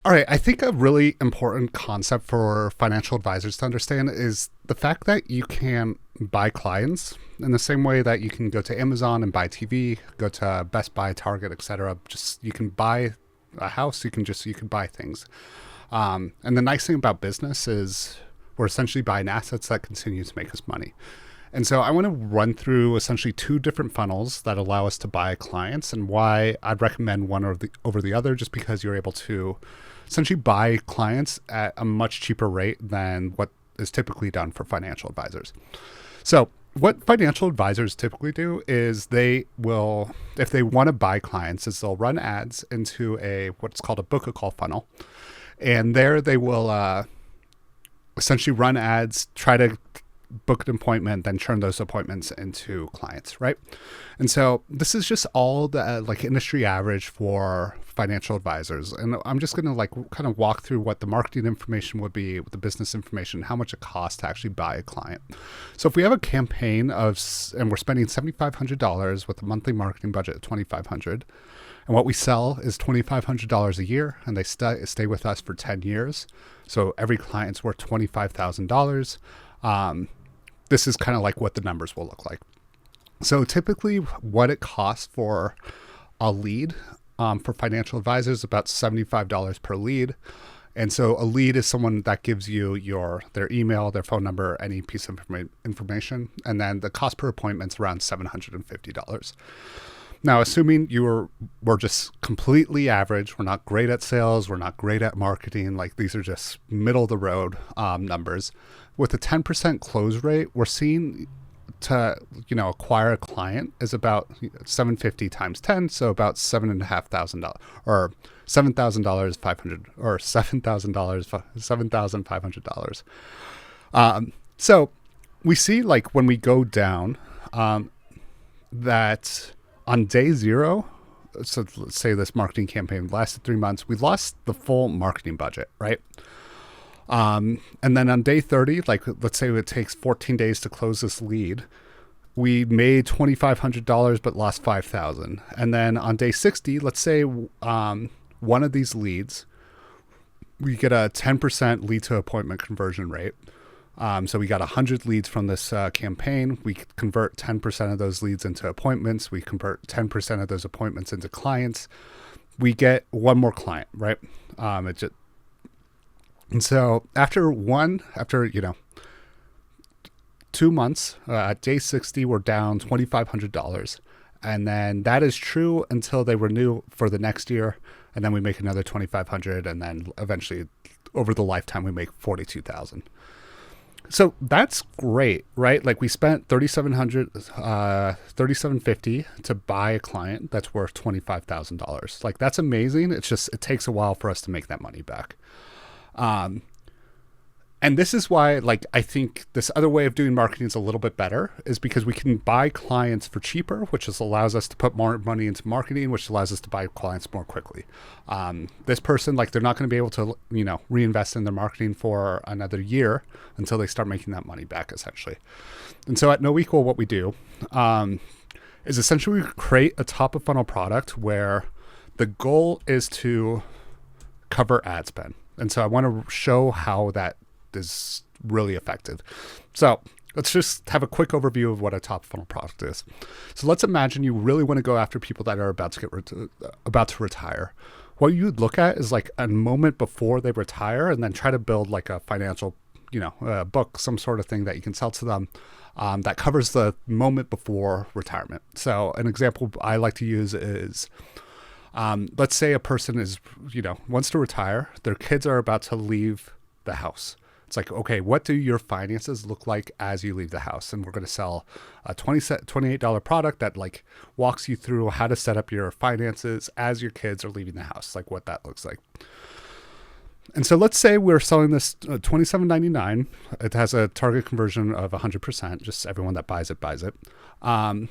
All right, I think a really important concept for financial advisors to understand is the fact that you can buy clients in the same way that you can go to Amazon and buy TV, go to Best Buy, Target, etc. Just you can buy a house, you can buy things. And the nice thing about business is we're essentially buying assets that continue to make us money. And so I want to run through essentially two different funnels that allow us to buy clients and why I'd recommend one over the other, just because you're able to essentially buy clients at a much cheaper rate than what is typically done for financial advisors. So what financial advisors typically do is they will, if they want to buy clients, is they'll run ads into what's called a book a call funnel. And there they will essentially run ads, try to book an appointment, then turn those appointments into clients, right? And so this is just all the like industry average for financial advisors. And I'm just going to like kind of walk through what the marketing information would be, the business information, how much it costs to actually buy a client. So if we have a campaign and we're spending $7,500 with a monthly marketing budget of $2,500, and what we sell is $2,500 a year, and they stay with us for 10 years. So every client's worth $25,000. This is kind of like what the numbers will look like. So typically what it costs for a lead for financial advisors is about $75 per lead. And so a lead is someone that gives you their email, their phone number, any piece of information. And then the cost per appointment is around $750. Now, assuming we're just completely average, we're not great at sales, we're not great at marketing, like these are just middle of the road numbers. With a 10% close rate, we're seeing to acquire a client is about 750 times 10, so about $7,500 or $7,000 500 or $7,500. So we see like when we go down that on day zero, so let's say this marketing campaign lasted 3 months, we lost the full marketing budget, right? And then on day 30, like let's say it takes 14 days to close this lead, we made $2,500 but lost $5,000. And then on day 60, let's say one of these leads, we get a 10% lead to appointment conversion rate. So we got 100 leads from this campaign. We convert 10% of those leads into appointments. We convert 10% of those appointments into clients. We get one more client, right? And so after 2 months, at day 60, we're down $2,500. And then that is true until they renew for the next year. And then we make another $2,500. And then eventually over the lifetime, we make $42,000. So that's great, right? Like we spent $3,750 to buy a client that's worth $25,000. Like that's amazing. It's just, it takes a while for us to make that money back. And this is why, like, I think this other way of doing marketing is a little bit better, is because we can buy clients for cheaper, which just allows us to put more money into marketing, which allows us to buy clients more quickly. This person, like, they're not going to be able to, reinvest in their marketing for another year until they start making that money back, essentially. And so at No Equal, what we do is essentially we create a top of funnel product where the goal is to cover ad spend. And so I want to show how that is really effective. So let's just have a quick overview of what a top funnel product is. So let's imagine you really want to go after people that are about to retire. What you'd look at is like a moment before they retire, and then try to build like a financial, book, some sort of thing that you can sell to them that covers the moment before retirement. So an example I like to use is, let's say a person is, wants to retire. Their kids are about to leave the house. It's like, okay, what do your finances look like as you leave the house? And we're going to sell a $28 product that like walks you through how to set up your finances as your kids are leaving the house, like what that looks like. And so let's say we're selling this $27.99. It has a target conversion of 100%. Just everyone that buys it buys it. So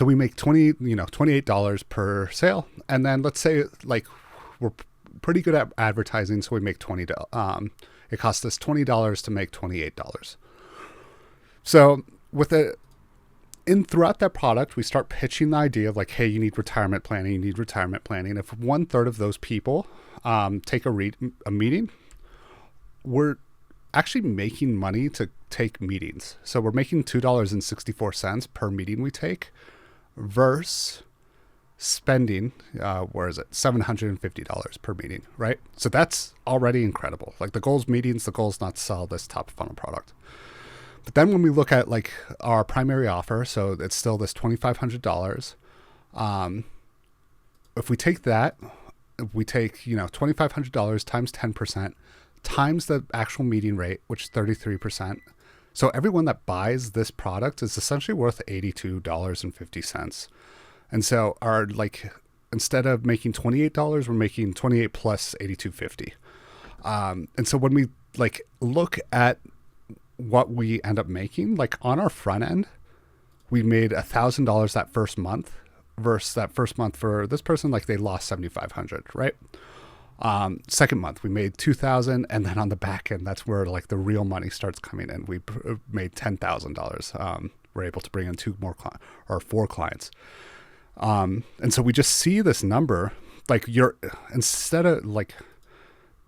we make $28 per sale. And then let's say like we're pretty good at advertising, so we make $20. It costs us $20 to make $28. So with And throughout that product, we start pitching the idea of like, hey, you need retirement planning, you need retirement planning. If 1/3 of those people take a meeting, we're actually making money to take meetings. So we're making $2.64 per meeting we take versus spending, where is it? $750 per meeting, right? So that's already incredible. Like the goal's meetings, the goal's not to sell this top of funnel product. But then when we look at like our primary offer, so it's still this $2,500. If we take that, if we take, $2,500 times 10% times the actual meeting rate, which is 33%. So everyone that buys this product is essentially worth $82.50. And so instead of making $28, we're making 28 plus 82.50. And so when we look at what we end up making, like on our front end, we made $1,000 that first month versus that first month for this person, like they lost 7,500, right? Second month we made 2,000, and then on the back end, that's where like the real money starts coming in. We made $10,000. We're able to bring in 4 clients. And so we just see this number,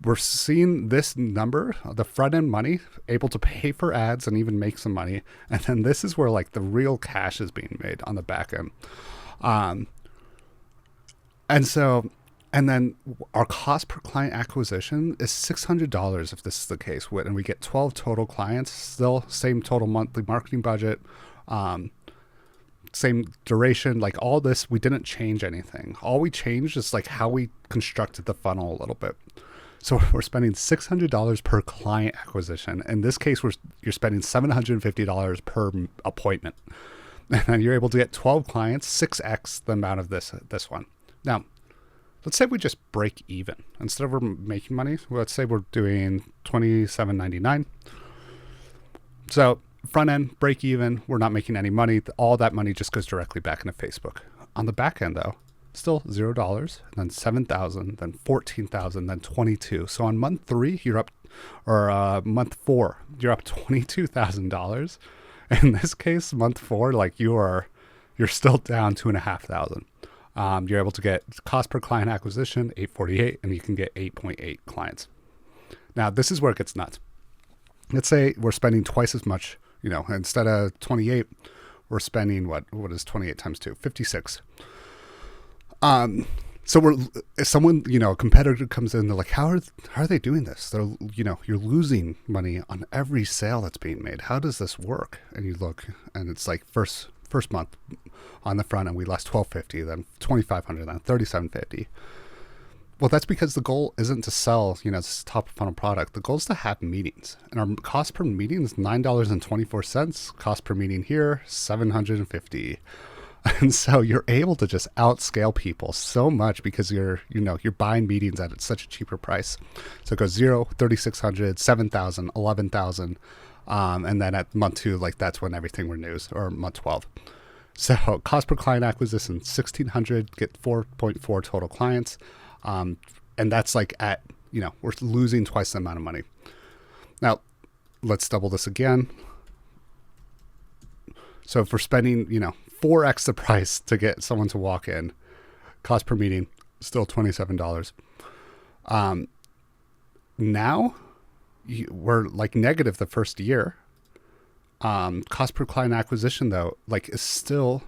we're seeing this number, the front end money, able to pay for ads and even make some money. And then this is where like the real cash is being made on the back end. And then our cost per client acquisition is $600 if this is the case. And we get 12 total clients, still same total monthly marketing budget, same duration, like all this, we didn't change anything. All we changed is like how we constructed the funnel a little bit. So we're spending $600 per client acquisition. In this case, you're spending $750 per appointment. And then you're able to get 12 clients, 6x the amount of this one. Now, let's say we just break even. Instead of we're making money, let's say we're doing $27.99. So front end, break even, we're not making any money. All that money just goes directly back into Facebook. On the back end though, still $0, then 7,000, then 14,000, then 22. So on month 3, you're up, or month 4, you're up $22,000. In this case, month 4, like you're still down 2,500. You're able to get cost per client acquisition, $848, and you can get 8.8 clients. Now, this is where it gets nuts. Let's say we're spending twice as much, instead of 28, we're spending what is 28 times 2? 56. So if someone, a competitor comes in, they're like, how are they doing this? They're, you're losing money on every sale that's being made. How does this work? And you look, and it's like first month on the front end, we lost $1,250, then $2,500, then $3,750. Well, that's because the goal isn't to sell, this top of funnel product. The goal is to have meetings, and our cost per meeting is $9.24. Cost per meeting here, $750. And so you're able to just outscale people so much because you're buying meetings at such a cheaper price. So it goes 0, 3,600, 7,000, 11,000. And then at month 2, that's when everything renews, or month 12. So cost per client acquisition, 1,600, get 4.4 total clients. And that's we're losing twice the amount of money. Now let's double this again. So if we're spending, 4x the price to get someone to walk in, cost per meeting, still $27. Now we're negative the first year. Cost per client acquisition though, is still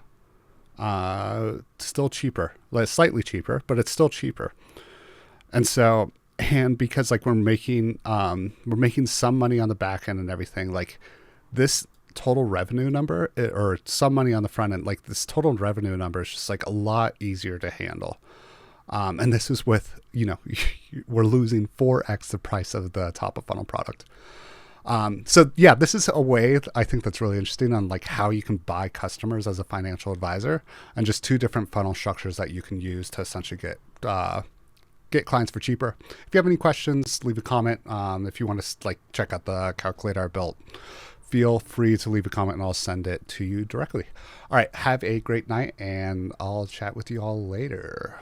cheaper, slightly cheaper, but it's still cheaper. And so, because we're making some money on the back end and everything, this total revenue number, or some money on the front end, this total revenue number is just a lot easier to handle. And this is with, we're losing 4x the price of the top of funnel product. So yeah, this is a way I think that's really interesting on how you can buy customers as a financial advisor, and just 2 different funnel structures that you can use to essentially get clients for cheaper. If you have any questions, leave a comment. If you want to check out the calculator I built, feel free to leave a comment and I'll send it to you directly. All right, have a great night, and I'll chat with you all later.